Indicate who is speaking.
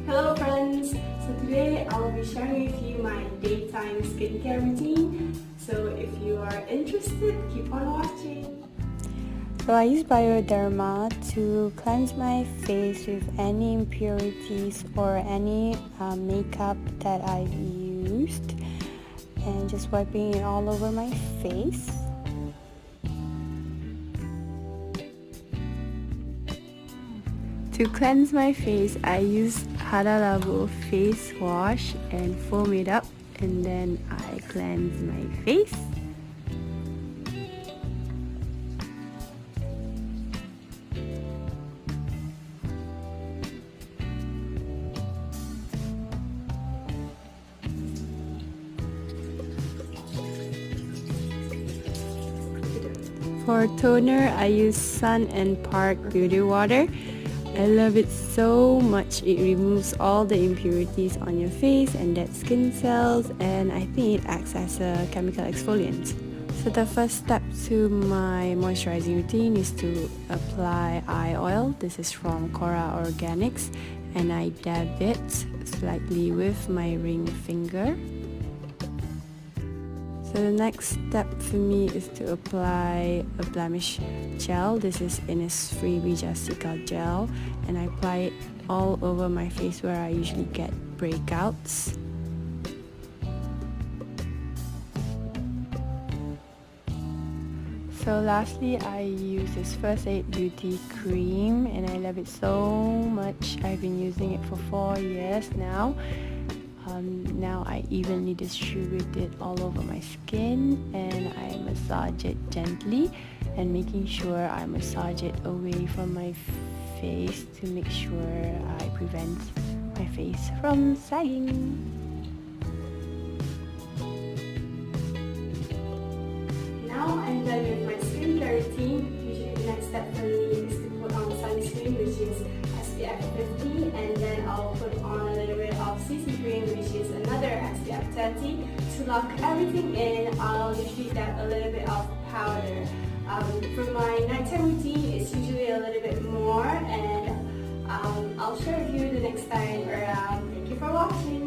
Speaker 1: Hello friends! So today I'll be sharing with you my daytime skincare routine. So if you are interested, keep on watching.
Speaker 2: So I use Bioderma to cleanse my face with any impurities or any makeup that I've used, and just wiping it all over my face. To cleanse my face, I use Hada Labo face wash and foam it up, and then I cleanse my face. For toner, I use Son&park Beauty Water. I love it so much. It removes all the impurities on your face and dead skin cells, and I think it acts as a chemical exfoliant. So the first step to my moisturizing routine is to apply eye oil. This is from Kora Organics, and I dab it slightly with my ring finger. So the next step for me is to apply a blemish gel. This is Innisfree Bija Cica gel, and I apply it all over my face where I usually get breakouts. So lastly, I use this First Aid Beauty cream, and I love it so much. I've been using it for 4 years now. Now I evenly distribute it all over my skin, and I massage it gently, and making sure I massage it away from my face to make sure I prevent my face from sagging.
Speaker 1: Now I'm done with my skincare routine. Usually the next step for me is to put on sunscreen, which is SPF 50, and then I'll put on a little bit of CC cream, which is another SPF 30. To lock everything in, I'll usually dab a little bit of powder. For my nighttime routine, it's usually a little bit more, and I'll share with you the next time around. Thank you for watching.